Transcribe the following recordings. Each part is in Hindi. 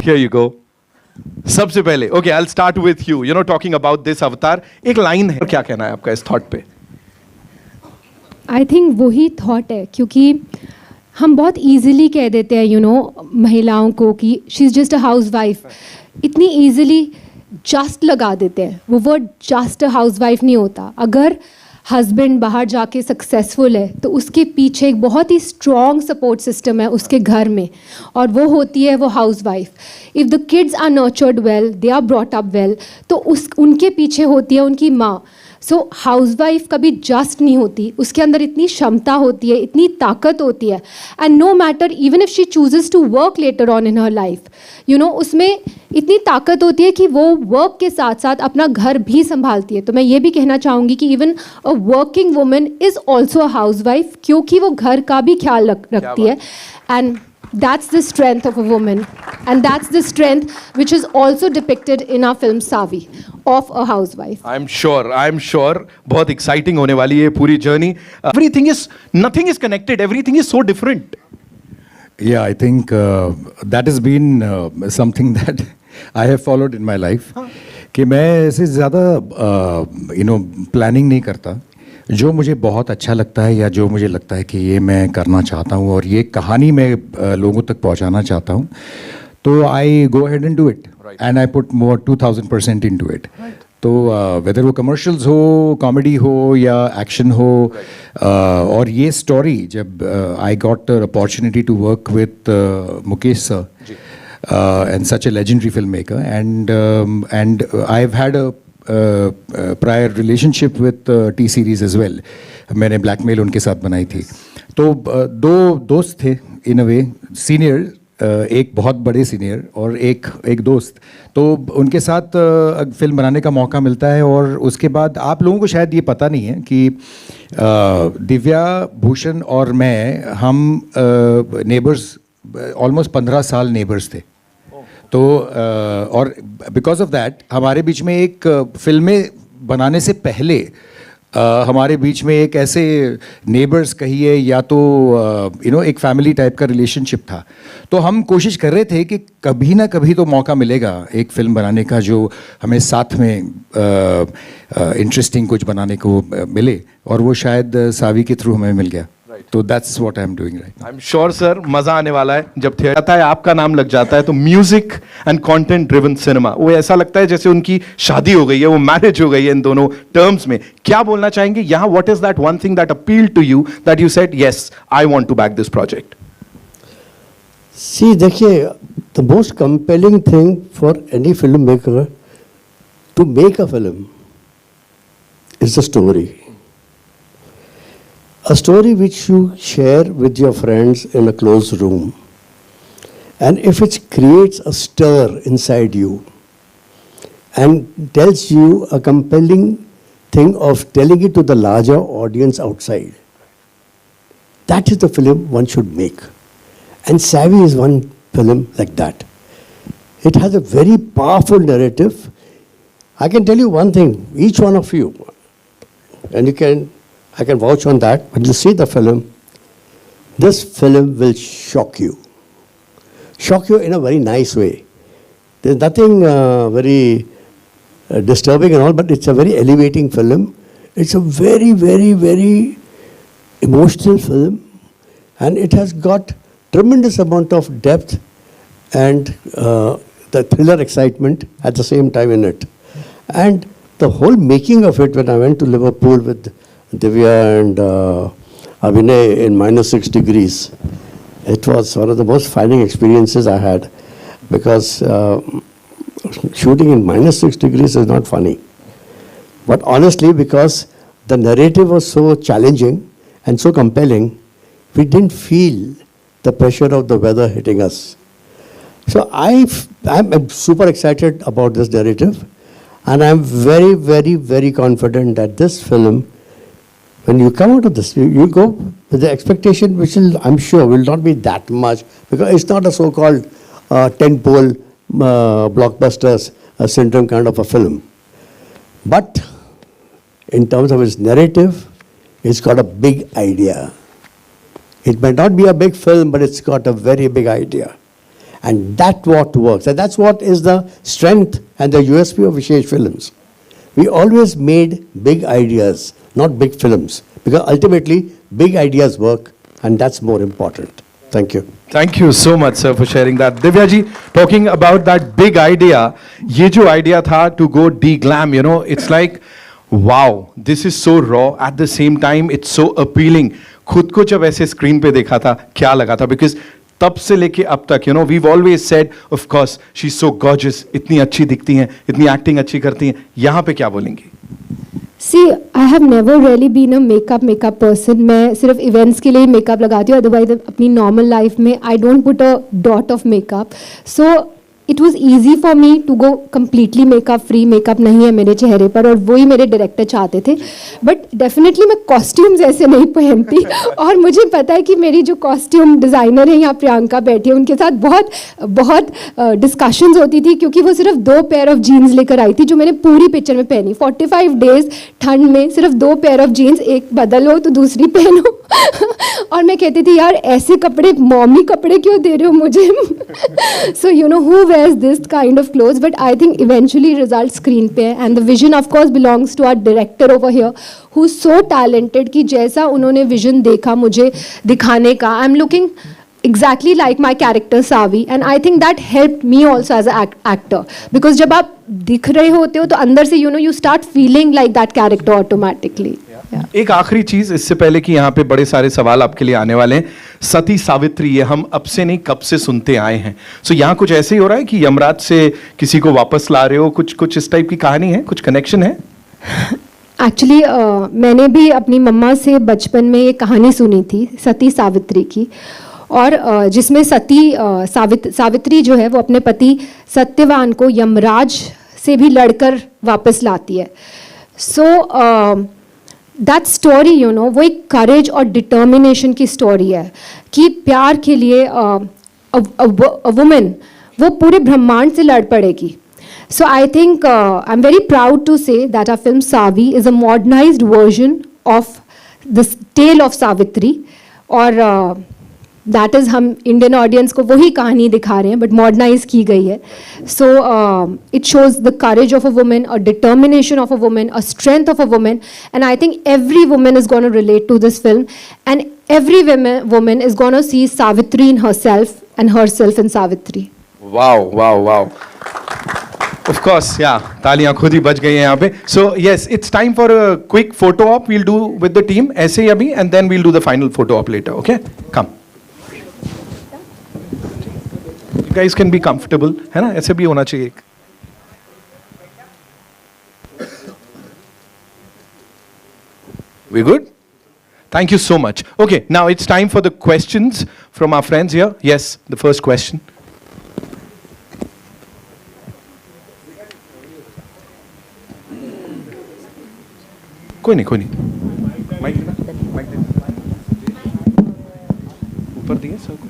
Here you go. सबसे पहले okay I will start with you you know talking about this अवतार एक लाइन है क्या कहना है आपका इस थॉट पे आई थिंक वही थॉट है क्योंकि हम बहुत इजीली कह देते हैं महिलाओं को कि she is just a house wife इतनी इजीली जस्ट लगा देते हैं वो word just a house wife नहीं होता अगर हस्बैंड बाहर जाके सक्सेसफुल है तो उसके पीछे एक बहुत ही स्ट्रॉन्ग सपोर्ट सिस्टम है उसके घर में और वो होती है वो house wife if the kids are nurtured well they are brought up well तो उनके पीछे होती है उनकी माँ सो हाउस वाइफ कभी जस्ट नहीं होती उसके अंदर इतनी क्षमता होती है इतनी ताकत होती है and no matter even if she chooses to work later on in her life उसमें इतनी ताकत होती है कि वो वर्क के साथ साथ अपना घर भी संभालती है तो मैं ये भी कहना चाहूँगी कि even a working woman is also a house wife क्योंकि वो घर का भी ख्याल रखती है and that's the strength of a woman and that's the strength which is also depicted in our film Savi of a housewife. I'm sure बहुत exciting होने वाली है पूरी journey. Nothing is connected, everything is so different. Yeah, I think that has been something that I have followed in my life. कि मैं ऐसे ज़्यादा planning नहीं करता जो मुझे बहुत अच्छा लगता है या जो मुझे लगता है कि ये मैं करना चाहता हूँ और ये कहानी मैं लोगों तक पहुँचाना चाहता हूँ तो I go ahead and do it and I put more 2000% into it तो वेदर वो कमर्शियल्स हो कॉमेडी हो या एक्शन हो और ये स्टोरी जब I got opportunity to work with Mukesh sir and such a legendary filmmaker and I've had a prior relationship with T-Series as well. मैंने ब्लैकमेल उनके साथ बनाई थी तो दो दोस्त थे इन अ वे सीनियर एक बहुत बड़े सीनियर और एक दोस्त तो उनके साथ फिल्म बनाने का मौका मिलता है और उसके बाद आप लोगों को शायद ये पता नहीं है कि दिव्या भूषण और मैं हम नेबर्स ऑलमोस्ट 15 साल नेबर्स थे तो और बिकॉज ऑफ दैट हमारे बीच में एक फिल्में बनाने से पहले हमारे बीच में एक ऐसे नेबर्स कहिए या तो एक फैमिली टाइप का रिलेशनशिप था तो हम कोशिश कर रहे थे कि कभी ना कभी तो मौका मिलेगा एक फिल्म बनाने का जो हमें साथ में इंटरेस्टिंग कुछ बनाने को मिले और वो शायद सावी के थ्रू हमें मिल गया तो that's what I am doing right I am sure sir मजा आने वाला है जब थिएटर आता है आपका नाम लग जाता है तो music and content driven cinema वो ऐसा लगता है जैसे उनकी शादी हो गई है वो मैरिज हो गई है इन दोनों टर्म्स में क्या बोलना चाहेंगे यहाँ what is that one thing that appeal to you that you said yes I want to back this project see देखिए the most compelling thing for any film maker to make a film is the story A story which you share with your friends in a closed room. And if it creates a stir inside you and tells you a compelling thing of telling it to the larger audience outside, that is the film one should make. And Savvy is one film like that. It has a very powerful narrative. I can tell you one thing, each one of you, and I can vouch on that, when you see the film, this film will shock you. Shock you in a very nice way. There's nothing very disturbing and all, but it's a very elevating film. It's a very, very, very emotional film, and it has got tremendous amount of depth and the thriller excitement at the same time in it. And the whole making of it, when I went to Liverpool with Divya and Abhinay in -6 degrees. It was one of the most frightening experiences I had because shooting in -6 degrees is not funny. But honestly, because the narrative was so challenging and so compelling, we didn't feel the pressure of the weather hitting us. So I'm super excited about this narrative, and I'm very, very, very confident that this film, when you come out of this, you go with the expectation which will, I'm sure, will not be that much because it's not a so-called tentpole blockbusters syndrome kind of a film. But in terms of its narrative, it's got a big idea. It might not be a big film, but it's got a very big idea. And that's what works. And that's what is the strength and the USP of Vishesh Films. We always made big ideas, not big films. Because ultimately, big ideas work, and that's more important. Thank you. Thank you so much, sir, for sharing that. Divya ji, talking about that big idea, ये जो idea था to go de-glam, you know, it's like, wow, this is so raw. At the same time, it's so appealing. खुद को जब ऐसे screen पे देखा था, क्या लगा था? Because तब से लेके अब तक, you know, we've always said, of course, she's so gorgeous, इतनी अच्छी दिखती हैं, इतनी acting अच्छी करती हैं. यहाँ पे क्या बोलेंगी? See, I have never really been a makeup person. मैं सिर्फ events के लिए मेकअप लगाती हूँ. Otherwise, अपनी normal life में I don't put a dot of makeup. So it was easy for me to go completely makeup free. Makeup नहीं है मेरे चेहरे पर और वही मेरे डायरेक्टर चाहते थे. But definitely मैं costumes ऐसे नहीं पहनती. और मुझे पता है कि मेरी जो costume designer है यहाँ प्रियंका बैठी है, उनके साथ बहुत discussions होती थी क्योंकि वो सिर्फ 2 pair of jeans लेकर आई थी जो मैंने पूरी पिक्चर में पहनी. 45 days ठंड में सिर्फ 2 pair of jeans, एक बदलो तो दूसरी पहनो. और मैं कहती थी यार ऐसे कपड़े मॉमी कपड़े क्यों दे रहे हो मुझे. So you know who wears this kind of clothes, but I think eventually result screen पे है. And the vision of course belongs to our director over here who's so talented कि जैसा उन्होंने vision देखा मुझे दिखाने का, I'm looking exactly like my character Savi, and I think that helped me also as an actor because जब आप दिख रहे होते हो तो अंदर से you know you start feeling like that character automatically. Yeah. एक आखिरी चीज इससे पहले कि यहाँ पे बड़े सारे सवाल आपके लिए आने वाले हैं. सती सावित्री ये हम अब से नहीं कब से सुनते आए हैं. सो यहाँ कुछ ऐसे ही हो रहा है कि यमराज से किसी को वापस ला रहे हो, कुछ इस टाइप की कहानी है, कुछ कनेक्शन है? एक्चुअली मैंने भी अपनी मम्मा से बचपन में ये कहानी सुनी थी सती सावित्री की, और जिसमें सती सावित्री जो है वो अपने पति सत्यवान को यमराज से भी लड़कर वापस लाती है. So that story you know वो एक करेज और डिटर्मिनेशन की स्टोरी है कि प्यार के लिए वुमेन वो पूरे ब्रह्मांड से लड़ पड़ेगी. So I think I'm very proud to say that our film Savi is a modernized version of this tale of Savitri, और that is हम Indian audience को वही कहानी दिखा रहे हैं but modernize की गई है. So it shows the courage of a woman, a determination of a woman, a strength of a woman, and I think every woman is going to relate to this film, and every woman is going to see Savitri in herself and herself in Savitri. Wow. Of course, yeah. तालियां खुद ही बज गई हैं यहाँ पे. So yes, it's time for a quick photo op. We'll do with the team ऐसे ही अभी, and then we'll do the final photo op later. Okay? Come. You guys can be comfortable, है ना? ऐसे भी होना चाहिए. We good? Thank you so much. Okay, now it's time for the questions from our friends here. Yes, the first question. कोई नहीं माइक ऊपर दिए सर को.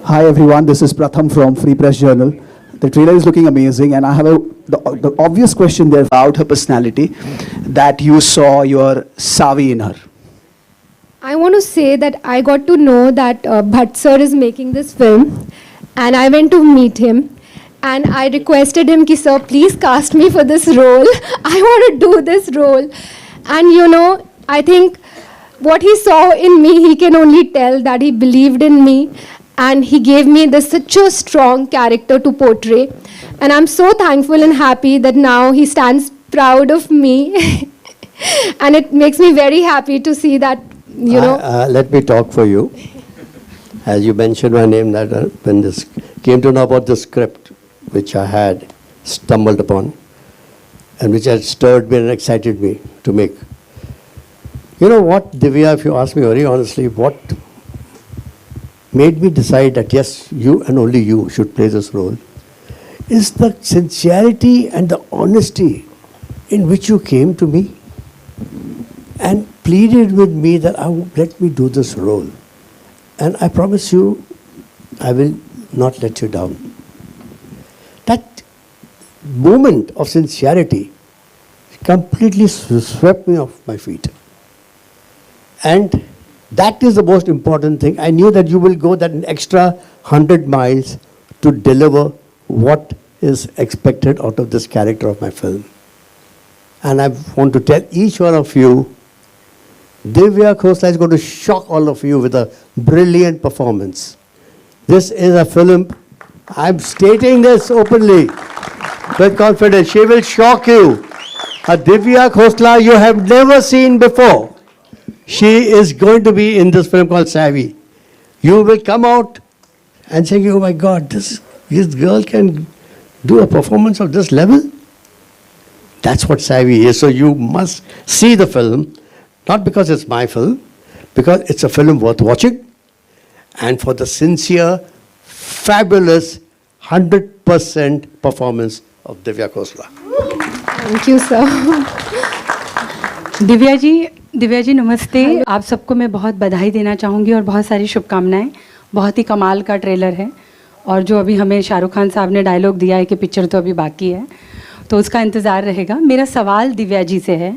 Hi everyone, this is Pratham from Free Press Journal. The trailer is looking amazing, and I have the obvious question there about her personality, that you saw your Savi in her. I want to say that I got to know that Bhatt sir is making this film, and I went to meet him. And I requested him, ki, sir, please cast me for this role. I want to do this role. And you know, I think what he saw in me, he can only tell that he believed in me. And he gave me such a strong character to portray. And I'm so thankful and happy that now he stands proud of me. And it makes me very happy to see that, you know. Let me talk for you. As you mentioned my name, that when this came to know about the script, which I had stumbled upon, and which had stirred me and excited me to make. You know what, Divya, if you ask me very honestly, what made me decide that yes, you and only you should play this role, is the sincerity and the honesty in which you came to me and pleaded with me that let me do this role. And I promise you, I will not let you down. That moment of sincerity completely swept me off my feet. And That is the most important thing. I knew that you will go that extra 100 miles to deliver what is expected out of this character of my film. And I want to tell each one of you, Divya Khosla is going to shock all of you with a brilliant performance. This is a film, I'm stating this openly, with confidence. She will shock you. A Divya Khosla you have never seen before. She is going to be in this film called Savvy. You will come out and say, oh my God, this girl can do a performance of this level? That's what Savvy is. So you must see the film, not because it's my film, because it's a film worth watching, and for the sincere, fabulous, 100% performance of Divya Khosla. Thank you, sir. Divya ji नमस्ते। आप सबको मैं बहुत बधाई देना चाहूँगी और बहुत सारी शुभकामनाएं। बहुत ही कमाल का ट्रेलर है और जो अभी हमें शाहरुख खान साहब ने डायलॉग दिया है कि पिक्चर तो अभी बाकी है, तो उसका इंतज़ार रहेगा। मेरा सवाल दिव्या जी से है।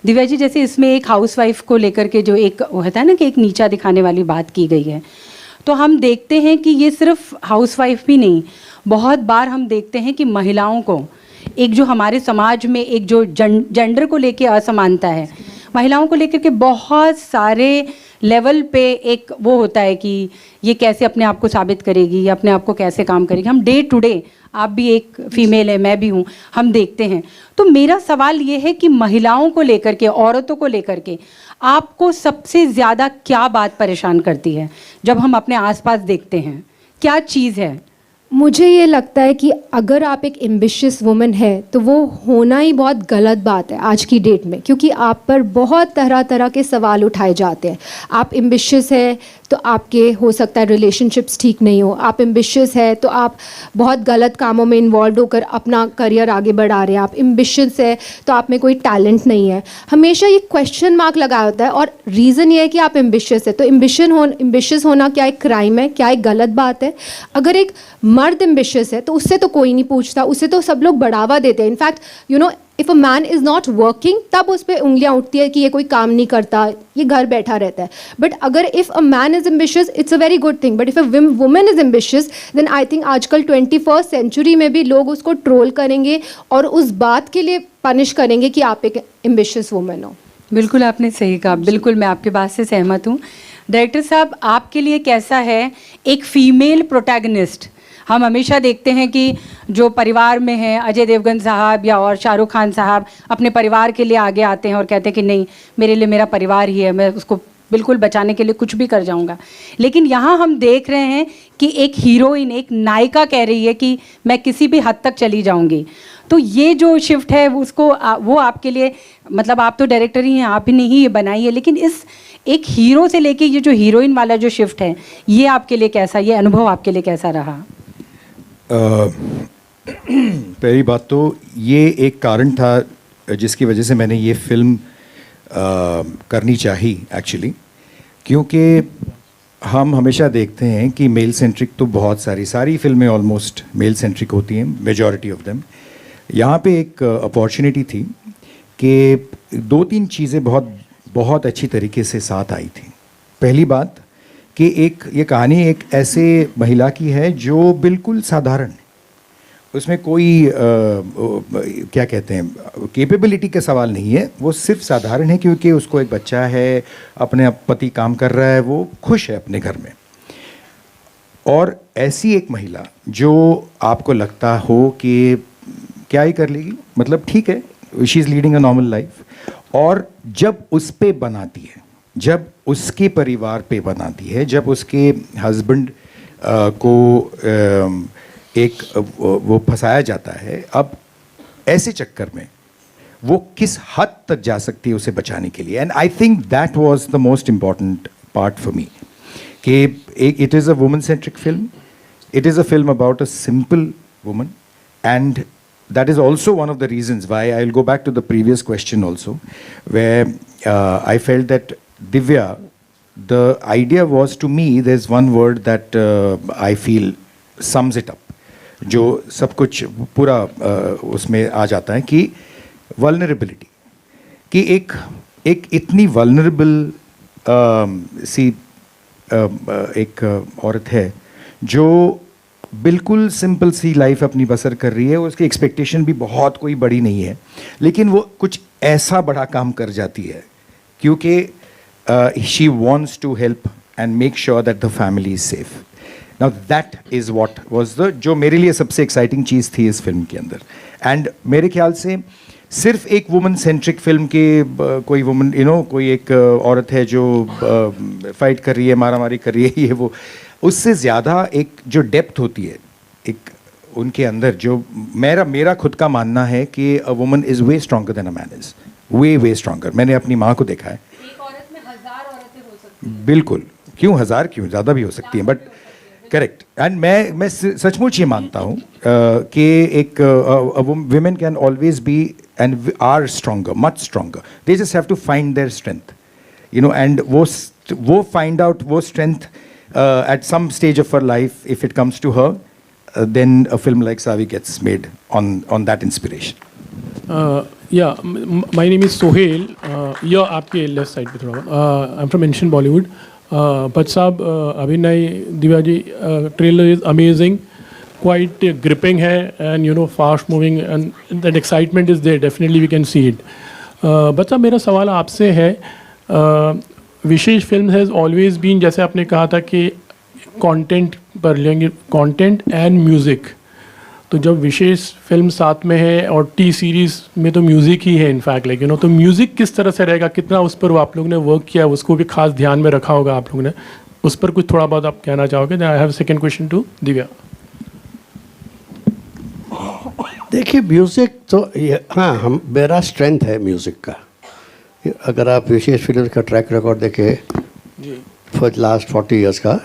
दिव्या जी, जैसे इसमें एक हाउसवाइफ को लेकर के जो एक होता है ना कि एक नीचा दिखाने वाली बात की गई है, तो हम देखते हैं कि ये सिर्फ हाउसवाइफ भी नहीं, बहुत बार हम देखते हैं कि महिलाओं को एक जो हमारे समाज में एक जो जेंडर को लेके असमानता है, महिलाओं को लेकर के बहुत सारे लेवल पे एक वो होता है कि ये कैसे अपने आप को साबित करेगी या अपने आप को कैसे काम करेगी। हम डे टू डे, आप भी एक फीमेल है, मैं भी हूँ, हम देखते हैं। तो मेरा सवाल ये है कि महिलाओं को लेकर के, औरतों को लेकर के आपको सबसे ज़्यादा क्या बात परेशान करती है जब हम अपने आसपास देखते हैं? क्या चीज़ है? मुझे ये लगता है कि अगर आप एक एम्बिशियस वुमन है तो वो होना ही बहुत गलत बात है आज की डेट में, क्योंकि आप पर बहुत तरह तरह के सवाल उठाए जाते हैं। आप एम्बिशियस है तो आपके हो सकता है रिलेशनशिप्स ठीक नहीं हो, आप एम्बिशियस है तो आप बहुत गलत कामों में इन्वॉल्व होकर अपना करियर आगे बढ़ा रहे हैं, आप एम्बिशियस है तो आप में कोई टैलेंट नहीं है। हमेशा ये क्वेश्चन मार्क लगा होता है और रीज़न ये है कि आप एम्बिशियस है। तो एम्बिशियस होना क्या एक क्राइम है, क्या एक गलत बात है? अगर एक मर्द एम्बिशियस है तो उससे तो कोई नहीं पूछता, उससे तो सब लोग बढ़ावा देते हैं। In fact you know, if a man is not working तब उस पर उंगलियाँ उठती है कि ये कोई काम नहीं करता, ये घर बैठा रहता है। बट अगर if a man is ambitious it's a very good thing, but if a women is ambitious then I think आजकल 21st सेंचुरी में भी लोग उसको ट्रोल करेंगे और उस बात के लिए पनिश करेंगे कि आप एक एम्बिशियस वुमेन हो। बिल्कुल आपने सही कहा, बिल्कुल मैं आपकी बात से सहमत हूँ। डायरेक्टर साहब, आपके लिए कैसा है एक फीमेल प्रोटैगनिस्ट? हम हमेशा देखते हैं कि जो परिवार में है, अजय देवगन साहब या और शाहरुख खान साहब अपने परिवार के लिए आगे आते हैं और कहते हैं कि नहीं, मेरे लिए मेरा परिवार ही है, मैं उसको बिल्कुल बचाने के लिए कुछ भी कर जाऊंगा। लेकिन यहाँ हम देख रहे हैं कि एक हीरोइन, एक नायिका कह रही है कि मैं किसी भी हद तक चली जाऊंगी। तो ये जो शिफ्ट है उसको वो आपके लिए, मतलब आप तो डायरेक्टर ही हैं, आप ही ने ही ये बनाई है, लेकिन इस एक हीरो से लेके ये जो हीरोइन वाला जो शिफ्ट है, ये आपके लिए कैसा, ये अनुभव आपके लिए कैसा रहा? पहली बात तो ये एक कारण था जिसकी वजह से मैंने ये फिल्म करनी चाही एक्चुअली, क्योंकि हम हमेशा देखते हैं कि मेल सेंट्रिक तो बहुत सारी फिल्में ऑलमोस्ट मेल सेंट्रिक होती हैं, मेजॉरिटी ऑफ देम। यहाँ पे एक अपॉर्चुनिटी थी कि 2-3 चीज़ें बहुत अच्छी तरीके से साथ आई थी। पहली बात कि ये कहानी एक ऐसे महिला की है जो बिल्कुल साधारण है, उसमें कोई क्या कहते हैं कैपेबिलिटी का सवाल नहीं है, वो सिर्फ साधारण है क्योंकि उसको एक बच्चा है, अपने पति काम कर रहा है, वो खुश है अपने घर में। और ऐसी एक महिला जो आपको लगता हो कि क्या ही कर लेगी, मतलब ठीक है, she is leading a normal life, और जब उस पे बनाती है, जब उसके परिवार पे बनाती है, जब उसके हस्बैंड को एक वो फंसाया जाता है, अब ऐसे चक्कर में वो किस हद तक जा सकती है उसे बचाने के लिए। And I think that was the most important part for me कि it is a woman centric film, it is a film about a simple woman, and that is also one of the reasons why I will go back to the previous question also, where I felt that Divya, the idea was, to me, there's one word that I feel sums it up, जो सब कुछ पूरा उसमें आ जाता है कि vulnerability, कि एक इतनी vulnerable सी एक औरत है जो बिल्कुल सिंपल सी लाइफ अपनी बसर कर रही है, उसकी एक्सपेक्टेशन भी बहुत कोई बड़ी नहीं है, लेकिन वो कुछ ऐसा बड़ा काम कर जाती है क्योंकि she wants to help and make sure that the family is safe. Now that is what was the जो मेरे लिए सबसे एक्साइटिंग चीज़ थी इस फिल्म के अंदर. एंड मेरे ख्याल से सिर्फ एक वुमन सेंट्रिक फिल्म के कोई वुमन कोई एक औरत है जो फाइट कर रही है, मारामारी कर रही है, ये वो, उससे ज़्यादा एक जो डेप्थ होती है एक उनके अंदर, जो मेरा खुद का मानना है कि a woman is way stronger than a man is, way stronger. मैंने अपनी माँ को देखा है. एक औरत में 1000 औरतें हो सकती हैं. बिल्कुल, क्यों 1000 क्यों, ज़्यादा भी हो सकती हैं, बट करेक्ट. एंड मैं सचमुच ये मानता हूँ कि एक women can always be and are stronger, much stronger. They just have to find their strength, and वो find out वो strength at some stage of her life. If it comes to her, then a film like Savi gets made on that inspiration. My name is Sohail. आपके लेफ्ट साइड पे थोड़ा. I'm from Indian Bollywood. But साहब Abhinay Divya ji, trailer is amazing, quite gripping है, and fast moving, and that excitement is there, definitely we can see it. but साहब मेरा सवाल आपसे है, विशेष फिल्म हैज़ ऑलवेज बीन, जैसे आपने कहा था कि कंटेंट पर लेंगे, कंटेंट एंड म्यूज़िक, तो जब विशेष फिल्म साथ में है और टी सीरीज़ में तो म्यूज़िक ही है इनफैक्ट, लेकिन तो म्यूज़िक किस तरह से रहेगा, कितना उस पर आप लोग ने वर्क किया, उसको भी खास ध्यान में रखा होगा आप लोगों ने, उस पर कुछ थोड़ा बहुत आप कहना चाहोगे. I have second question to Divya. देखिए म्यूज़िक तो हाँ, मेरा स्ट्रेंथ है म्यूज़िक का. अगर आप विशेष फिल्म का ट्रैक रिकॉर्ड देखें फॉर लास्ट 40 ईयर्स का,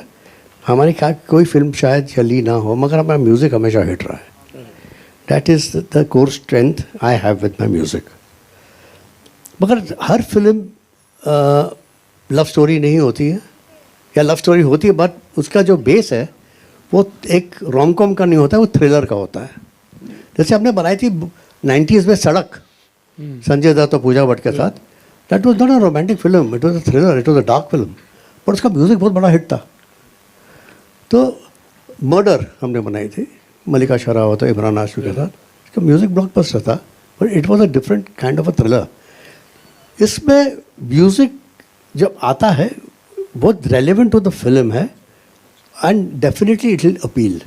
हमारी कोई फिल्म शायद चली ना हो मगर हमारा म्यूज़िक हमेशा हिट रहा है. That is the core strength I have with my music. मगर हर फिल्म लव स्टोरी नहीं होती है, या लव स्टोरी होती है बट उसका जो बेस है वो एक रोम कॉम का नहीं होता है, वो थ्रिलर का होता है. जैसे हमने बनाई थी 90s में सड़क, संजय दत्त और पूजा भट्ट के साथ. That was not a romantic film, it was a thriller, it was a dark film, पर उसका म्यूज़िक बहुत बड़ा हिट था. तो मर्डर हमने बनाई थी मलिका शेरावत और इमरान हाशमी के साथ, इसका म्यूज़िक ब्लॉकबस्टर था, पर it was a different kind of a thriller. इसमें म्यूज़िक जब आता है बहुत रेलेवेंट टू द फिल्म है, and definitely it will appeal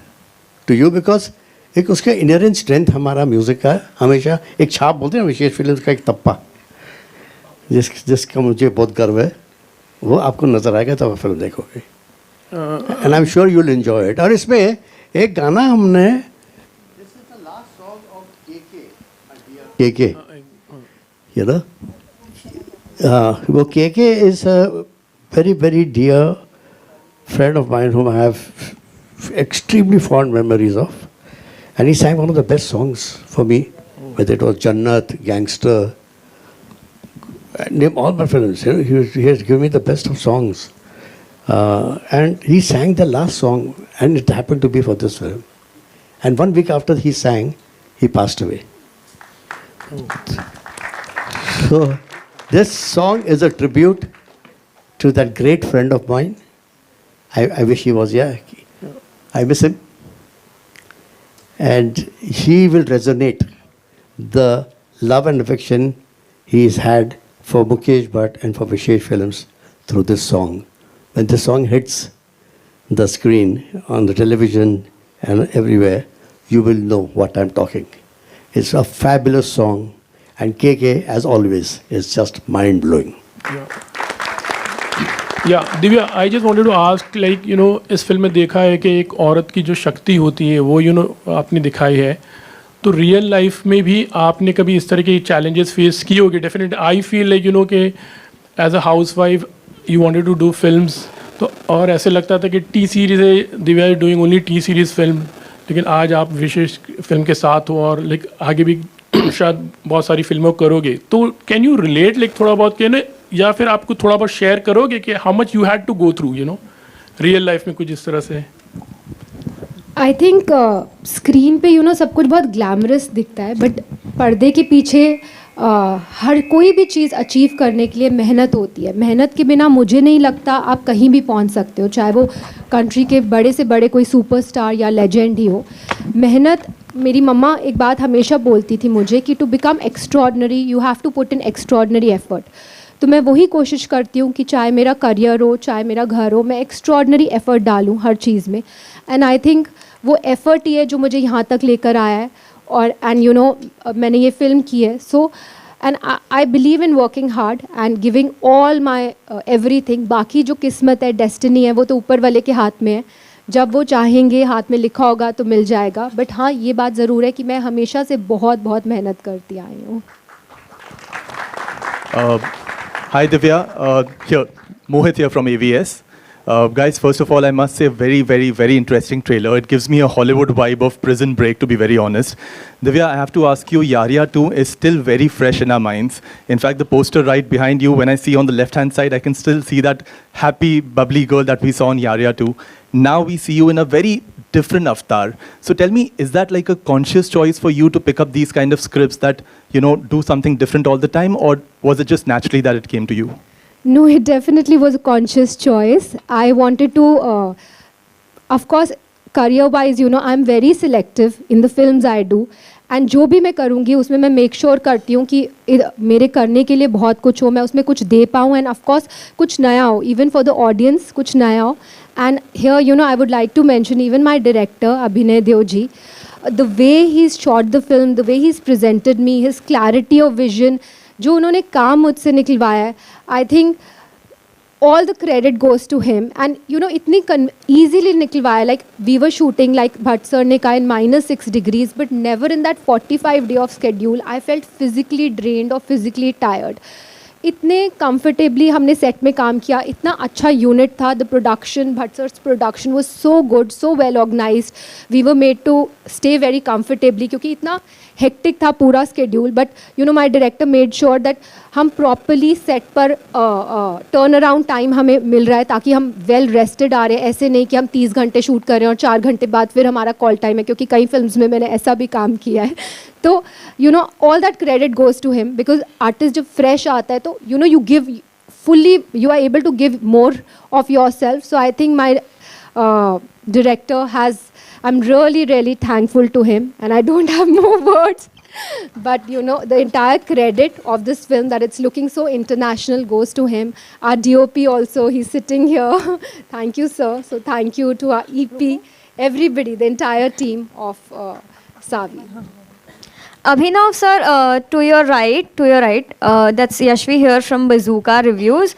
to you, because एक उसका इनहेरेंट स्ट्रेंथ हमारा म्यूज़िक का हमेशा एक छाप बोलते हैं विशेष फिल्म का, एक तप्पा जिसका मुझे बहुत गर्व है, वो आपको नज़र आएगा तब आप फिल्म देखोगे. And I am sure you will enjoy it. और इसमें एक गाना हमने, के you know, वो के is a very very dear friend of mine whom I have extremely fond memories of, and he sang one of the best songs for me, whether it was Jannat, Gangster, name all my films. He has given me the best of songs, and he sang the last song, and it happened to be for this film. And 1 week after he sang, he passed away. So this song is a tribute to that great friend of mine. I wish he was here. I miss him. And he will resonate the love and affection he's had for Mukesh Bhatt and for Vishesh Films through this song. When this song hits the screen, on the television and everywhere, you will know what I'm talking. It's a fabulous song, and KK, as always, is just mind-blowing. Divya, I just wanted to ask, like इस फिल्म में देखा है कि एक औरत की जो शक्ति होती है वो आपने दिखाई है, तो रियल लाइफ में भी आपने कभी इस तरह के चैलेंजेस फेस किए होंगे. डेफिनेटली आई फील लाइक कि as a house wife you wanted to do films, तो और ऐसे लगता था कि टी सीरीज़ है, Divya is doing only T series film, लेकिन आज आप विशेष फिल्म के साथ हो और लाइक आगे भी शायद बहुत सारी फिल्मों करोगे. तो कैन यू रिलेट लाइक थोड़ा बहुत या फिर आपको थोड़ा बहुत शेयर करोगे कि how much you had to go through real life में कुछ इस तरह से? आई थिंक स्क्रीन पे सब कुछ बहुत ग्लैमरस दिखता है, बट पर्दे के पीछे हर कोई भी चीज़ अचीव करने के लिए मेहनत होती है। मेहनत के बिना मुझे नहीं लगता आप कहीं भी पहुंच सकते हो, चाहे वो कंट्री के बड़े से बड़े कोई सुपरस्टार या लेजेंड ही हो। मेहनत, मेरी मम्मा एक बात हमेशा बोलती थी मुझे कि to become extraordinary you have to put in extraordinary effort. तो मैं वही कोशिश करती हूँ कि चाहे मेरा करियर हो, चाहे मेरा घर हो, मैं एक्स्ट्रॉर्डनरी एफर्ट डालूँ हर चीज़ में। एंड आई थिंक वो एफर्ट ही है जो मुझे यहाँ तक लेकर आया है। और एंड यू नो मैंने ये फिल्म की है, so and I believe in working hard and giving all my everything. बाकी जो किस्मत है, डेस्टिनी है, वो तो ऊपर वाले के हाथ में है। जब वो चाहेंगे, हाथ में लिखा होगा तो मिल जाएगा। बट हाँ, ये बात ज़रूर है कि मैं हमेशा से बहुत बहुत मेहनत करती आई हूँ। Hi Divya, here Mohit here from AVS. Guys, first of all, I must say, very, very, very interesting trailer. It gives me a Hollywood vibe of Prison Break, to be very honest. Divya, I have to ask you, Yariya 2 is still very fresh in our minds. In fact, the poster right behind you, when I see on the left-hand side, I can still see that happy, bubbly girl that we saw in Yariya 2. Now we see you in a very different avatar. So tell me, is that like a conscious choice for you to pick up these kind of scripts that, you know, do something different all the time, or was it just naturally that it came to you? No, it definitely was a conscious choice. I wanted to, of course, career-wise, you know, I'm very selective in the films I do. And जो भी मैं करूँगी उसमें मैं मेक श्योर करती हूँ कि मेरे करने के लिए बहुत कुछ हो, मैं उसमें कुछ दे पाऊँ एंड ऑफकोर्स कुछ नया हो, इवन फॉर द ऑडियंस कुछ नया हो. And here you know I would like to mention even my director Abhinay Dev ji, the way he is shot the film, the way he is presented me, his clarity of vision, जो उन्होंने काम मुझसे निकलवाया है, I think all the credit goes to him. And you know, itni easily निकलवाया, like we were shooting like Bhatt sir ने कहा in -6 degrees, but never in that 45 day of schedule I felt physically drained or physically tired. इतने कंफर्टेबली हमने सेट में काम किया, इतना अच्छा यूनिट था, the production, Bhatt sir's production was so good, so well organized, we were made to stay very comfortably, क्योंकि इतना हेक्टिक था पूरा schedule. But you know my director made sure that हम प्रॉपरली सेट पर टर्न अराउंड टाइम हमें मिल रहा है, ताकि हम वेल रेस्टेड आ रहे हैं. ऐसे नहीं कि हम 30 घंटे शूट कर रहे हैं और 4 घंटे बाद फिर हमारा कॉल टाइम है, क्योंकि कई फिल्म्स में मैंने ऐसा भी काम किया है. तो you know all that credit goes to him, because artist जब फ्रेश आता है तो you know you give fully, you are able to give more of yourself. So I think my director has, I'm really thankful to him, and I don't have more words, but you know, the entire credit of this film that it's looking so international goes to him. Our DOP also, he's sitting here. Thank you, sir. So thank you to our EP, everybody, the entire team of Savi. Abhinav sir, to your right, that's Yashvi here from Bazooka Reviews.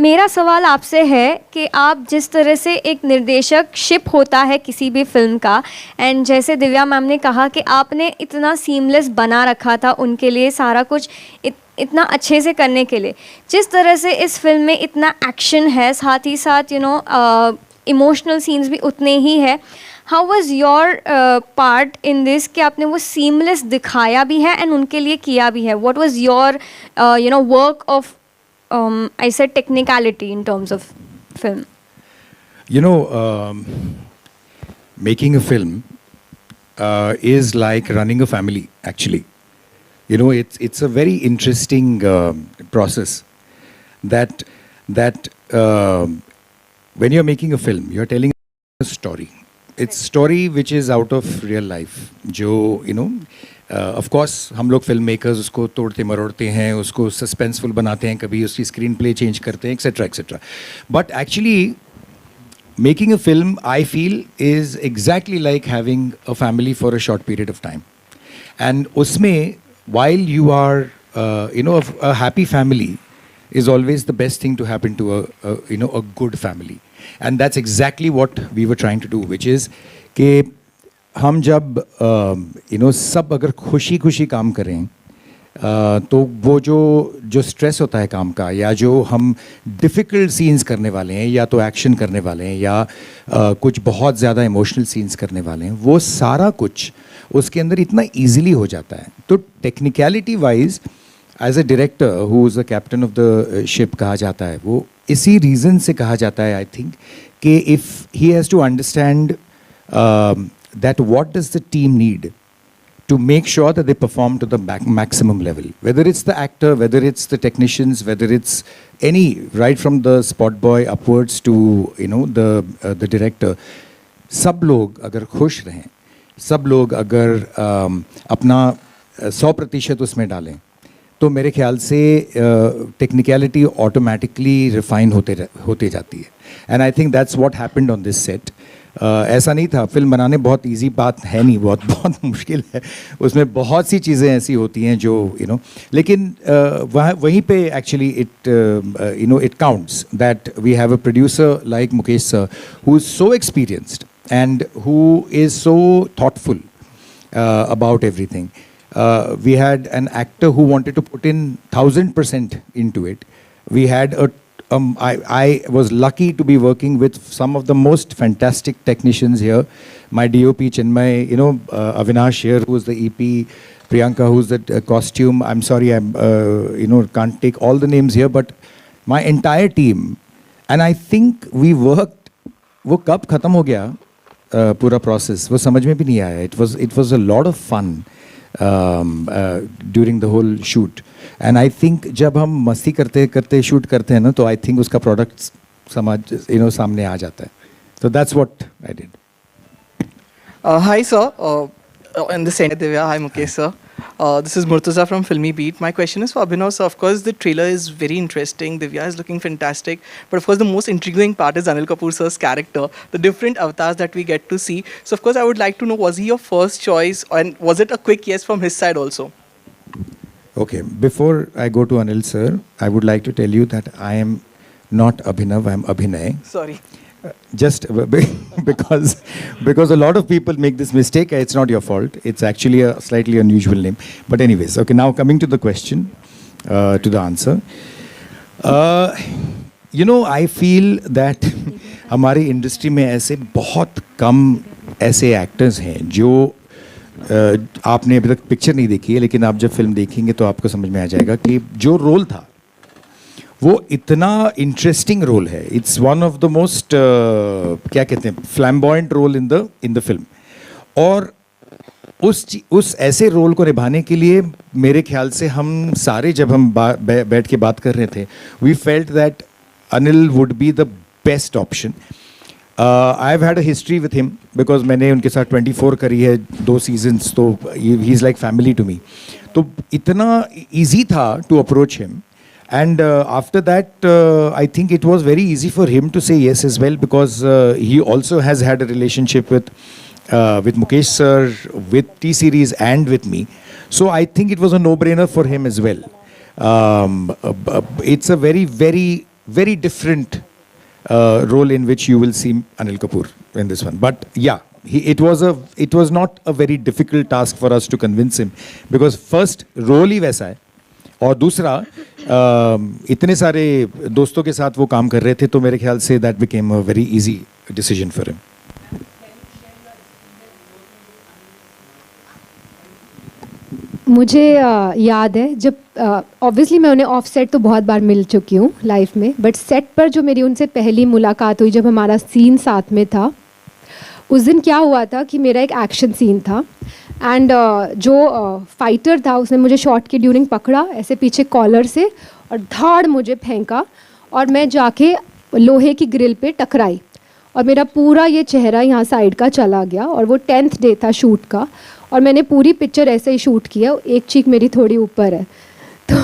मेरा सवाल आपसे है कि आप जिस तरह से एक निर्देशक शिप होता है किसी भी फिल्म का, एंड जैसे दिव्या मैम ने कहा कि आपने इतना सीमलेस बना रखा था उनके लिए सारा कुछ इतना अच्छे से करने के लिए, जिस तरह से इस फिल्म में इतना एक्शन है, साथ ही साथ यू नो इमोशनल सीन्स भी उतने ही है. How was your part in this कि आपने वो सीमलेस दिखाया भी है एंड उनके लिए किया भी है? What was your you know work of I said technicality in terms of film? You know, making a film is like running a family, actually. You know, it's a very interesting process. That when you're making a film, you're telling a story. It's story which is out of real life. जो you know, of course हम लोग फिल्म मेकर्स उसको तोड़ते मरोड़ते हैं, उसको सस्पेंसफुल बनाते हैं, कभी उसकी स्क्रीन प्ले चेंज करते हैं, etcetera etcetera. But actually making a film, I feel, is exactly like having a family for a short period of time. And usme, while you are, you know, a happy family is always the best thing to happen to you know, a good family. And that's exactly what we were trying to do, which is कि हम जब you know, सब अगर खुशी खुशी काम करें, तो वो जो स्ट्रेस होता है काम का, या जो हम डिफ़िकल्ट सीन्स करने वाले हैं, या तो एक्शन करने वाले हैं, या कुछ बहुत ज़्यादा इमोशनल सीन्स करने वाले हैं, वो सारा कुछ उसके अंदर इतना ईजिली हो जाता है. तो technicality wise as a director who is the captain of the ship कहा जाता है, वो इसी रीज़न से कहा जाता है, आई थिंक, कि if he has to understand that what does the team need to make sure that they perform to the maximum level. Whether it's the actor, whether it's the technicians, whether it's any, right from the spot boy upwards to, you know, the director, सब लोग अगर खुश रहें, सब लोग अगर अपना 100% उसमें डालें, तो मेरे ख्याल से टेक्निकलिटी ऑटोमेटिकली रिफाइन होते जाती है. And I think that's what happened on this set. ऐसा नहीं था, फिल्म बनाने बहुत इजी बात है नहीं, बहुत मुश्किल है. उसमें बहुत सी चीज़ें ऐसी होती हैं जो लेकिन वहीं पे actually it counts that we have a producer like Mukesh sir who is so experienced and who is so thoughtful about everything. We had an actor who wanted to put in 1000% into it. We had I was lucky to be working with some of the most fantastic technicians here. My DOP Chinmay, Avinash here, who is the EP, Priyanka, who's the costume. I'm sorry, I'm can't take all the names here, but my entire team. And I think we worked. वो कब खत्म हो गया पूरा प्रोसेस, वो समझ में भी नहीं आया. It was a lot of fun during the whole shoot. And I think जब हम मस्ती करते करते शूट करते हैं ना, तो आई थिंक उसका प्रोडक्ट सामने आ जाता है. So that's what I did. Hi sir, in the center Divya, hi Mukesh sir. This is Murtaza from Filmy Beat. My question is for Abhinav sir. Of course the trailer is very interesting, Divya is looking fantastic, but of course the most intriguing part is Anil Kapoor sir's character, the different avatars that we get to see. So of course I would like to know, was he your first choice and was it a quick yes from his side also? Okay, before I go to Anil sir, I would like to tell you that I am not Abhinav, I am Abhinay. Sorry. Just because a lot of people make this mistake. It's not your fault. It's actually a slightly unusual name. But anyways, okay, now coming to the question, to the answer. I feel that हमारी इंडस्ट्री में ऐसे बहुत कम ऐसे एक्टर्स हैं जो आपने अभी तक पिक्चर नहीं देखी है, लेकिन आप जब फिल्म देखेंगे तो आपको समझ में आ जाएगा कि जो रोल था वो इतना इंटरेस्टिंग रोल है. It's one of the most क्या कहते हैं, flamboyant role in the film. और उस ऐसे रोल को निभाने के लिए मेरे ख्याल से हम सारे जब हम बैठ के बात कर रहे थे, we felt that Anil would be the best option. I have had a history with him because मैंने उनके साथ 24 करी है, 2 सीजन्स, तो he is like family to me. तो इतना ईजी था to approach him. And after that, I think it was very easy for him to say yes as well, because he also has had a relationship with Mukesh sir, with T-Series and with me. So I think it was a no-brainer for him as well. It's a very, very, very different role in which you will see Anil Kapoor in this one. But yeah, it was not a very difficult task for us to convince him, because first role ही वैसा है, और दूसरा इतने सारे दोस्तों के साथ वो काम कर रहे थे, तो मेरे ख्याल say that became a very easy decision for him. मुझे याद है जब ऑब्वियसली मैं उन्हें ऑफ सेट तो बहुत बार मिल चुकी हूँ लाइफ में, बट सेट पर जो मेरी उनसे पहली मुलाकात हुई जब हमारा सीन साथ में था, उस दिन क्या हुआ था कि मेरा एक एक्शन सीन था एंड जो फाइटर था उसने मुझे शॉट के ड्यूरिंग पकड़ा ऐसे पीछे कॉलर से और धाड़ मुझे फेंका और मैं जाके लोहे की ग्रिल पे टकराई और मेरा पूरा ये चेहरा यहाँ साइड का चला गया. और वो 10th डे था शूट का और मैंने पूरी पिक्चर ऐसे ही शूट किया, एक चीख मेरी थोड़ी ऊपर है तो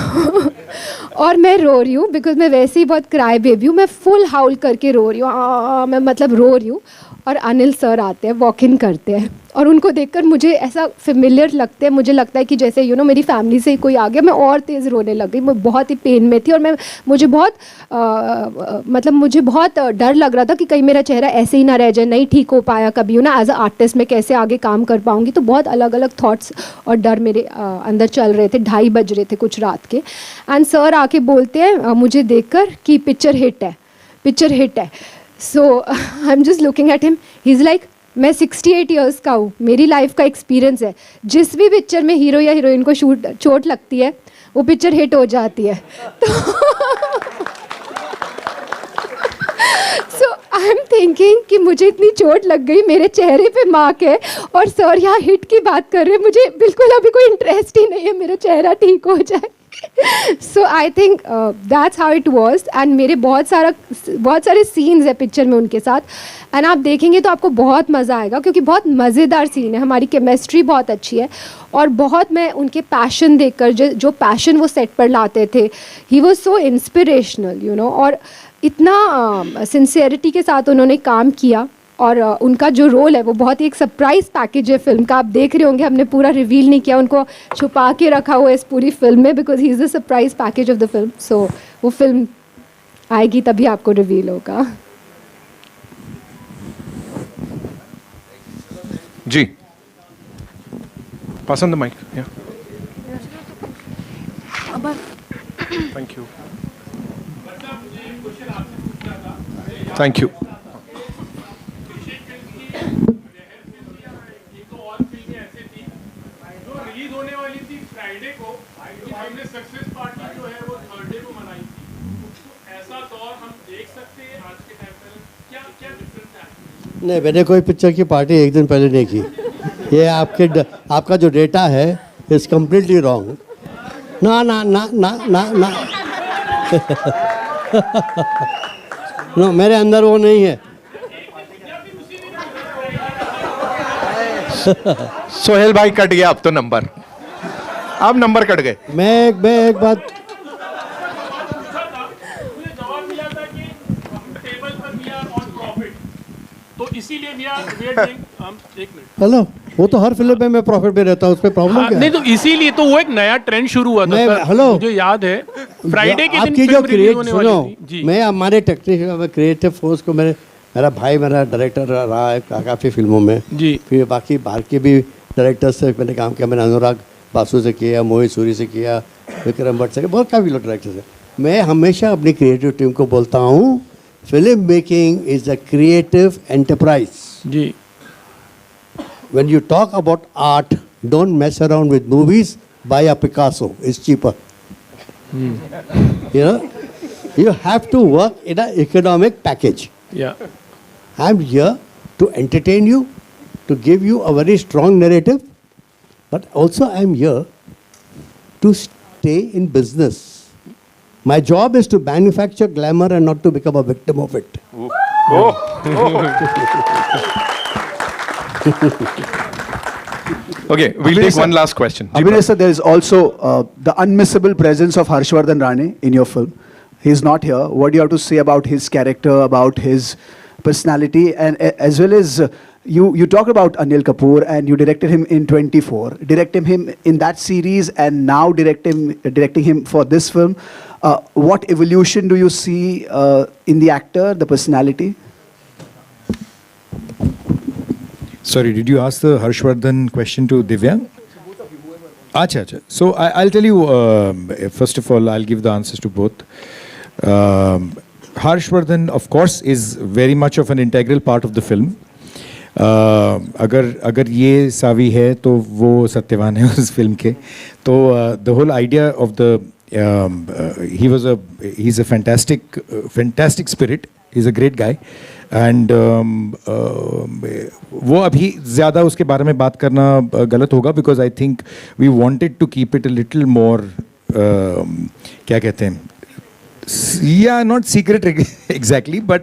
और मैं रो रही हूँ बिकॉज मैं वैसे ही बहुत क्राई बेबी हूँ, मैं फुल हाउल करके रो रही हूँ, मैं मतलब रो रही हूँ. और अनिल सर आते हैं, वॉक इन करते हैं और उनको देखकर मुझे ऐसा फेमिलियर लगता है, मुझे लगता है कि जैसे मेरी फैमिली से ही कोई आ गया. मैं और तेज़ रोने लग गई, मैं बहुत ही पेन में थी और मुझे बहुत डर लग रहा था कि कहीं मेरा चेहरा ऐसे ही ना रह जाए, नहीं ठीक हो पाया कभी एज अ आर्टिस्ट मैं कैसे आगे काम कर पाऊँगी. तो बहुत अलग अलग थॉट्स और डर मेरे अंदर चल रहे थे. 2:30 बज रहे थे कुछ रात के एंड सर आके बोलते हैं मुझे देखकर कि पिक्चर हिट है. So I'm just looking at him. He's like, मैं 68 years का हूँ, मेरी लाइफ का एक्सपीरियंस है, जिस भी पिक्चर में हीरो या हीरोइन को चोट लगती है वो पिक्चर हिट हो जाती है. सो आई एम थिंकिंग कि मुझे इतनी चोट लग गई, मेरे चेहरे पे मार्क है, और सर यहाँ हिट की बात कर रहे हैं, मुझे बिल्कुल अभी कोई इंटरेस्ट ही नहीं है मेरा चेहरा ठीक हो जाए. So I think that's how it was. And मेरे बहुत सारे सीन्स है पिक्चर में उनके साथ, एंड आप देखेंगे तो आपको बहुत मज़ा आएगा क्योंकि बहुत मज़ेदार सीन है. हमारी केमिस्ट्री बहुत अच्छी है और बहुत मैं उनके पैशन देखकर जो पैशन वो सेट पर लाते थे, he was so inspirational you know. और इतना सिंसियरिटी के साथ उन्होंने काम किया, और उनका जो रोल है वो बहुत ही एक सरप्राइज पैकेज है फिल्म का. आप देख रहे होंगे हमने पूरा रिवील नहीं किया, उनको छुपा के रखा हुआ है इस पूरी फिल्म में, because he is the surprise package of the film. So वो फिल्म आएगी तभी आपको रिवील होगा. जी, pass on the mic. Thank you. Thank you. नहीं, मैंने कोई पिक्चर की पार्टी एक दिन पहले नहीं की. ये आपका जो डेटा है इज कम्प्लीटली रॉन्ग. ना ना ना ना ना ना नो, मेरे अंदर वो नहीं है. सोहेल भाई कट गया अब तो नंबर, अब नंबर कट गए. मैं एक बात, तो इसीलिए we are doing, एक मिनट. हेलो, वो तो हर फिल्म में मैं प्रॉफिट में रहता हूँ, उसमें प्रॉब्लम क्या नहीं है? तो इसीलिए तो वो एक नया ट्रेंड शुरू हुआ था सर. हेलो, मुझे याद है फ्राइडे के दिन आपकी जो फिल्म रिलीज होने वाली सुनो, थी. जी. मैं हमारे टेक्निकल क्रिएटिव फोर्स को मेरा भाई मेरा डायरेक्टर रहा है काफ़ी फिल्मों में. जी. फिर बाकी बाहर के भी डायरेक्टर से मैंने काम किया. मैंने अनुराग बासु से किया, मोहित सूरी से किया, विक्रम भट्ट से किया, बहुत काफ़ी लोग डायरेक्टर से. मैं हमेशा अपनी क्रिएटिव टीम को बोलता हूँ, film making is a creative enterprise. जी. When you talk about art, don't mess around with movies. Buy a Picasso. It's cheaper. You know, you have to work in an economic package. Yeah. I'm here to entertain you, to give you a very strong narrative, but also I'm here to stay in business. My job is to manufacture glamour and not to become a victim of it. Okay, we'll take one last question. Abhinay sir, there is also the unmissable presence of Harshvardhan Rane in your film. He's not here. What do you have to say about his character, about his personality, and as well as you talked about Anil Kapoor and you directed him in 24, directing him in that series and now directing him for this film. What evolution do you see in the actor, the personality? Sorry, did you ask the Harshvardhan question to Divyang? Acha. So I'll tell you, first of all, I'll give the answers to both. Harshvardhan, of course, is very much of an integral part of the film. अगर ये सावी है तो वो सत्यवान है उस फिल्म के. तो the whole idea of the he's a fantastic spirit. He's a great guy. And वो अभी ज़्यादा उसके बारे में बात करना गलत होगा because I think we wanted to keep it a little more, क्या कहते हैं, या not secret exactly, but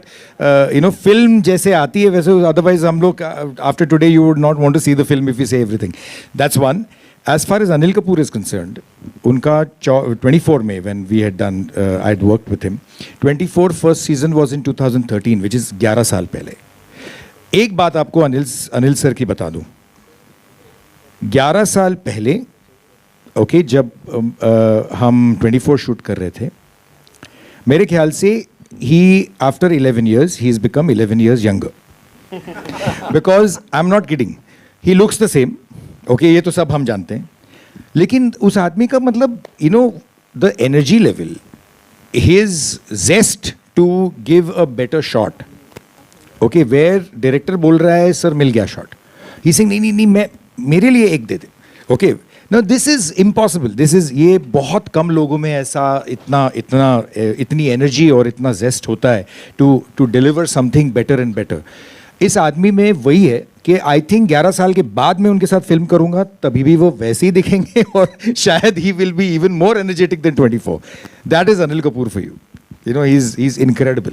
you know film जैसे आती है वैसे. अदरवाइज हम लोग after today you would not want to see the film if you say everything. That's one. As far as Anil Kapoor is concerned, उनका 24 में when we had done, I had worked with him. 24 first season was in 2013, which is 11 साल पहले. एक बात आपको अनिल सर की बता दूं. 11 साल पहले, ओके, जब हम 24 शूट कर रहे थे, मेरे ख्याल से he after 11 years he has become 11 years younger. Because I'm not kidding. He looks the same. Okay, ये तो सब हम जानते हैं, लेकिन उस आदमी का मतलब you know the energy level, his zest to give a better shot. Okay, where director बोल रहा है सर मिल गया शॉट, ही सिंग नहीं, मैं मेरे लिए एक दे दे. Okay, no this is impossible, this is, ये बहुत कम लोगों में ऐसा इतनी एनर्जी और इतना जेस्ट होता है to deliver something better and better. इस आदमी में वही है कि आई थिंक 11 साल के बाद मैं उनके साथ फिल्म करूंगा तभी भी वो वैसे ही दिखेंगे और शायद he will be even more energetic than 24। That is Anil Kapoor for you, you know, he is incredible.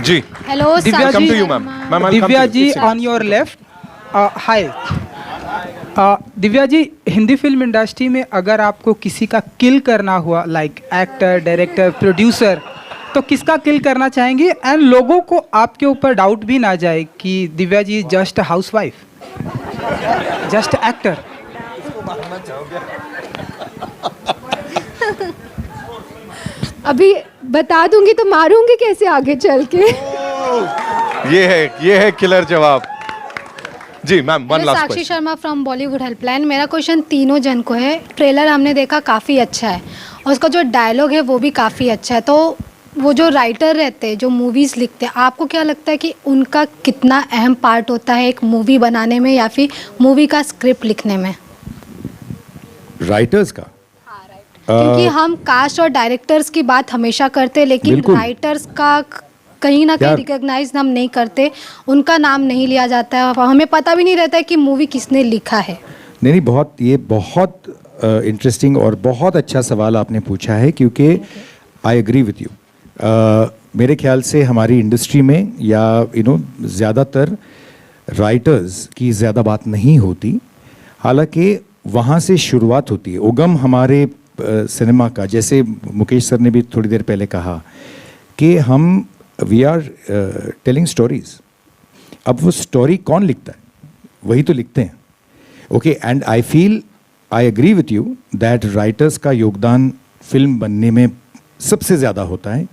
जी, hello Divya come to you, ma'am. Ma'am, I'll come Divya to you. जी Please. On your left, hi. Divya ji, Hindi film industry में अगर आपको किसी का किल करना हुआ, लाइक एक्टर, डायरेक्टर, प्रोड्यूसर, तो किसका किल करना चाहेंगे? एंड लोगों को आपके ऊपर डाउट भी ना जाए कि Divya ji just housewife, just actor. अभी बता दूंगी तो मारूंगी कैसे आगे चल के। ये है किलर जवाब। जी ma'am, one last Sakshi question. Sharma from Bollywood helpline. मेरा क्वेश्चन तीनों जन को है। ट्रेलर हमने देखा, काफ़ी अच्छा है और उसका जो डायलॉग है वो भी काफ़ी अच्छा है। तो वो जो राइटर रहते हैं, जो मूवीज़ लिखते हैं, आपको क्या लगता है कि उनका कितना अहम पार्ट होता है एक मूवी बनाने में या फिर मूवी का स्क्रिप्ट लिखने में? राइटर्स का? क्योंकि हम कास्ट और डायरेक्टर्स की बात हमेशा करते हैं, लेकिन बिल्कुल। राइटर्स का कहीं ना कहीं यार- रिकॉग्नाइज हम नहीं करते, उनका नाम नहीं लिया जाता है, हमें पता भी नहीं रहता है कि मूवी किसने लिखा है। नहीं, ये बहुत इंटरेस्टिंग और बहुत अच्छा सवाल आपने पूछा है, क्योंकि आई एग्री विथ यू। मेरे ख्याल से हमारी इंडस्ट्री में या ज़्यादातर राइटर्स की ज़्यादा बात नहीं होती, हालांकि वहाँ से शुरुआत होती है, उगम हमारे सिनेमा का। जैसे मुकेश सर ने भी थोड़ी देर पहले कहा कि वी आर टेलिंग स्टोरीज। अब वो स्टोरी कौन लिखता है? वही तो लिखते हैं। Okay, and I agree with you that writers का योगदान फिल्म बनने में सबसे ज़्यादा होता है,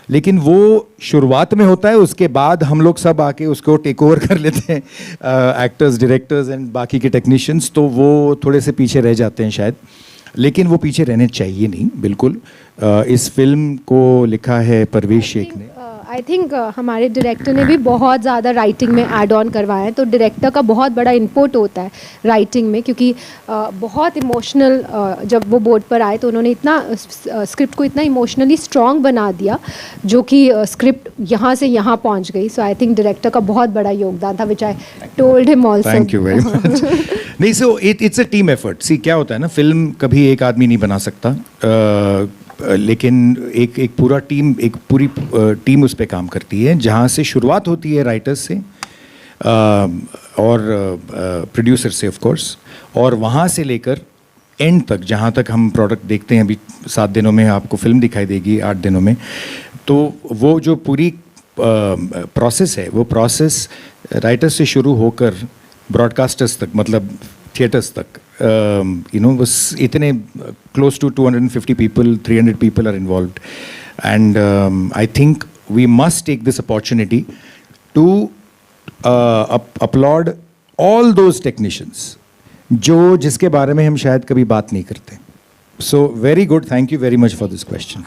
लेकिन वो शुरुआत में होता है, उसके बाद हम लोग सब आके उसको टेक ओवर कर लेते हैं, एक्टर्स, डायरेक्टर्स एंड बाकी के टेक्नीशियंस, तो वो थोड़े से पीछे रह जाते हैं शायद, लेकिन वो पीछे रहने चाहिए नहीं, बिल्कुल। इस फिल्म को लिखा है परवेश शेख ने। आई थिंक हमारे डायरेक्टर ने भी बहुत ज़्यादा राइटिंग में ऐड ऑन करवाया है, तो डायरेक्टर का बहुत बड़ा इनपुट होता है राइटिंग में, क्योंकि बहुत इमोशनल, जब वो बोर्ड पर आए तो उन्होंने इतना स्क्रिप्ट को इतना इमोशनली स्ट्रॉन्ग बना दिया, जो कि स्क्रिप्ट यहाँ से यहाँ पहुँच गई। सो आई थिंक डायरेक्टर का बहुत बड़ा योगदान था, which I told him also. Thank you very much. नहीं, so it's a team effort. See, क्या होता है ना, फिल्म कभी एक आदमी नहीं बना सकता, लेकिन एक पूरी टीम उस पर काम करती है, जहाँ से शुरुआत होती है राइटर्स से और प्रोड्यूसर से ऑफ कोर्स, और वहाँ से लेकर एंड तक, जहाँ तक हम प्रोडक्ट देखते हैं। अभी 7 दिनों में आपको फिल्म दिखाई देगी, 8 दिनों में। तो वो जो पूरी प्रोसेस है, वो प्रोसेस राइटर्स से शुरू होकर ब्रॉडकास्टर्स तक, मतलब थिएटर्स तक, बस इतने close to 250 people, 300 people are involved, and I think we must take this opportunity to applaud all those technicians जिसके बारे में हम शायद कभी बात नहीं करते। So very good, thank you very much for this question.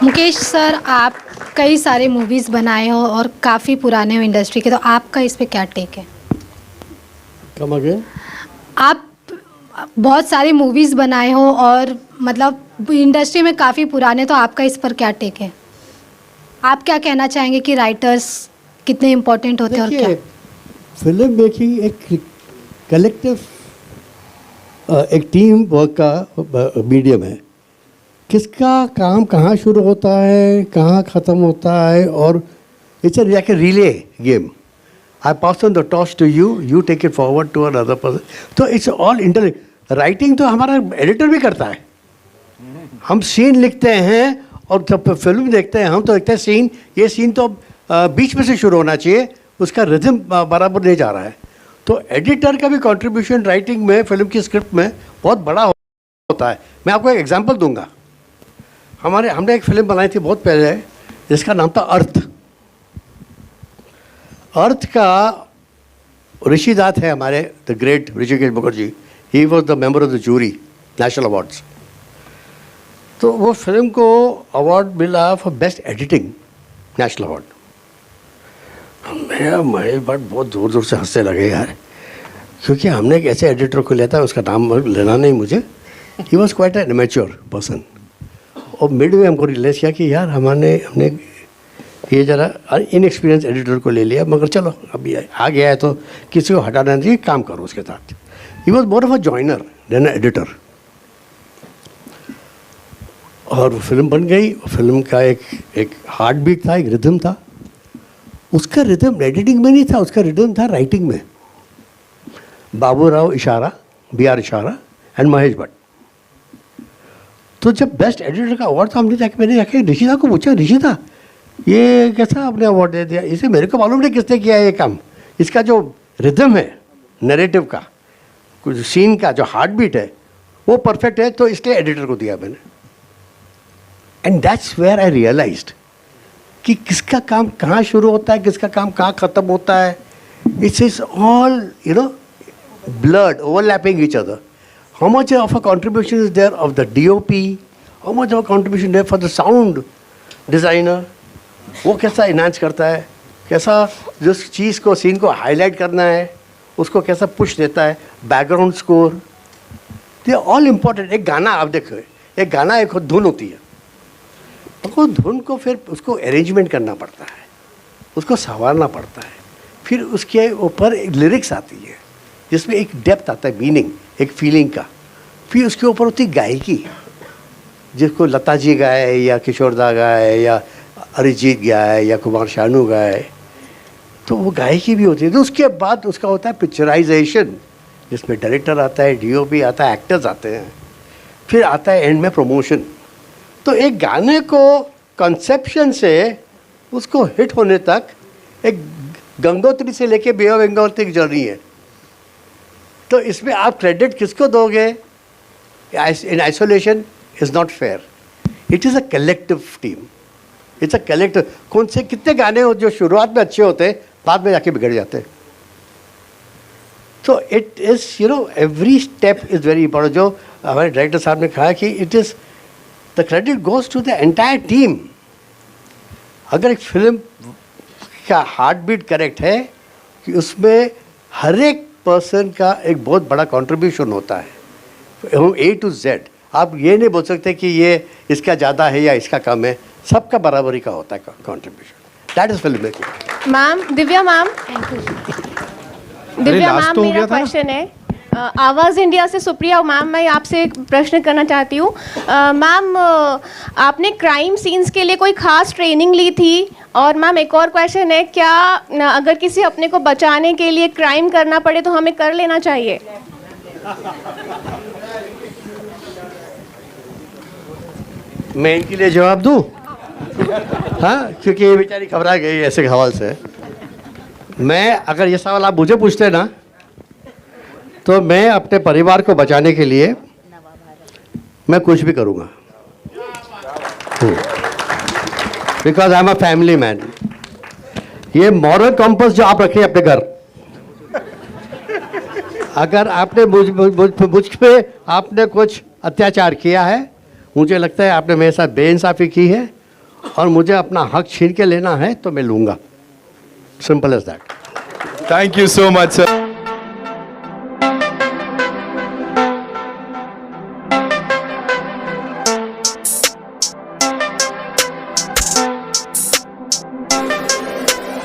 Mukesh sir, आप कई सारे मूवीज़ बनाए हो और काफ़ी पुराने हो इंडस्ट्री के, तो आपका इस पे क्या टेक है? Come again? आप बहुत सारी मूवीज़ बनाए हो और मतलब इंडस्ट्री में काफ़ी पुराने, तो आपका इस पर क्या टेक है? आप क्या कहना चाहेंगे कि राइटर्स कितने इम्पोर्टेंट होते हैं और क्या? फिल्म मेकिंग एक कलेक्टिव, एक टीम वर्क का मीडियम है। किसका काम कहाँ शुरू होता है, कहाँ ख़त्म होता है, और it's like a relay game. I pass on the torch to you, you take it forward to another person. तो it's all राइटिंग तो हमारा एडिटर भी करता है। हम सीन लिखते हैं और जब फिल्म देखते हैं हम तो देखते हैं सीन, ये सीन तो बीच में से शुरू होना चाहिए, उसका रिदम बराबर नहीं जा रहा है। तो एडिटर का भी कंट्रीब्यूशन राइटिंग में, फिल्म की स्क्रिप्ट में बहुत बड़ा होता है। मैं आपको एक एग्जांपल दूंगा। हमने एक फिल्म बनाई थी बहुत पहले, जिसका नाम था अर्थ का ऋषि दात है हमारे, the great Hrishikesh Mukherjee. He was the member of the jury national awards. तो वो फिल्म को अवार्ड मिला for best editing, national award. मैं बट बहुत दूर दूर से हंसने लगे यार क्योंकि हमने एक ऐसे एडिटर को लिया था, उसका नाम लेना नहीं मुझे, he was quite an immature person. और मिड में हमको रियलाइज़ किया कि यार हमने ये ज़रा इनएक्सपीरियंस एडिटर को ले लिया, मगर चलो अभी आ गया है तो किसी को हटाना नहीं, काम करो उसके साथ। He was more of a joiner than editor. और फिल्म बन गई। फिल्म का एक हार्ट बीट था, एक रिदम था। उसका रिदम एडिटिंग में नहीं था, उसका रिदम था राइटिंग में। बाबूराव इशारा, BR इशारा एंड महेश भट्ट। तो जब बेस्ट एडिटर का अवार्ड था, मैंने जाके ऋषिता को पूछा, ऋषिता ये कैसा आपने अवार्ड दे दिया? इसे मेरे को मालूम नहीं किसने किया ये काम। इसका जो रिदम है नैरेटिव का, कुछ सीन का जो हार्ट बीट है वो परफेक्ट है, तो इसलिए एडिटर को दिया मैंने। And that's where I realized कि किसका काम कहाँ शुरू होता है, किसका काम कहाँ ख़त्म होता है। It's is all blurred, overlapping each other. How much of a contribution is there of the DOP? How much of a contribution there for the sound designer? वो कैसा इन्हांस करता है, कैसा जिस चीज़ को, सीन को हाईलाइट करना है उसको कैसा पुश देता है, background score, they are all important. एक गाना आप देखो, एक गाना एक धुन होती है, तो धुन को फिर उसको अरेंजमेंट करना पड़ता है, उसको संवारना पड़ता है, फिर उसके ऊपर एक लिरिक्स आती है जिसमें एक डेप्थ आता है, मीनिंग, एक फीलिंग का। फिर उसके ऊपर होती गायकी, जिसको लता जी गाए या किशोरदा गाए या अरिजीत गाए या कुमार शानू गाए, तो वो गायकी भी होती है। तो उसके बाद उसका होता है पिक्चराइजेशन, जिसमें डायरेक्टर आता है, DOP आता है, एक्टर्स आते हैं, फिर आता है एंड में प्रमोशन। तो एक गाने को कंसेप्शन से उसको हिट होने तक एक गंगोत्री से लेके बे ऑफ बंगाल तक जर्नी है। तो इसमें आप क्रेडिट किसको दोगे? In isolation is not fair. It is a collective team, it's a collective. कौन से कितने गाने हो जो शुरुआत में अच्छे होते हैं, बाद में जाके बिगड़ जाते हैं। तो it is every step is very important. जो हमारे डायरेक्टर साहब ने कहा कि it is the credit goes to the entire team. अगर एक फिल्म का हार्ट बीट करेक्ट है कि उसमें हर एक पर्सन का एक बहुत बड़ा कंट्रीब्यूशन होता है, A to Z। आप ये नहीं बोल सकते कि ये इसका ज़्यादा है या इसका कम है, सबका बराबरी का होता है contribution. That is film making. Ma'am, Divya ma'am, Divya ma'am, मेरा क्वेश्चन है आवाज़ इंडिया से सुप्रिया मैम, मैं आपसे एक प्रश्न करना चाहती हूँ। मैम, आपने क्राइम सीन्स के लिए कोई ख़ास ट्रेनिंग ली थी? और मैम एक और क्वेश्चन है, क्या अगर किसी अपने को बचाने के लिए क्राइम करना पड़े तो हमें कर लेना चाहिए? मैं इनके लिए जवाब दूँ? हाँ, क्योंकि ये बेचारी घबरा गई ऐसे सवाल से। मैं अगर ये सवाल आप मुझे पूछते ना, तो मैं अपने परिवार को बचाने के लिए मैं कुछ भी करूँगा, because I am a family man. ये मॉरल कंपस जो आप रखें अपने घर, अगर आपने मुझ पे आपने कुछ अत्याचार किया है, मुझे लगता है आपने मेरे साथ बेइंसाफ़ी की है और मुझे अपना हक छीन के लेना है, तो मैं लूँगा। Simple as that. Thank you so much sir.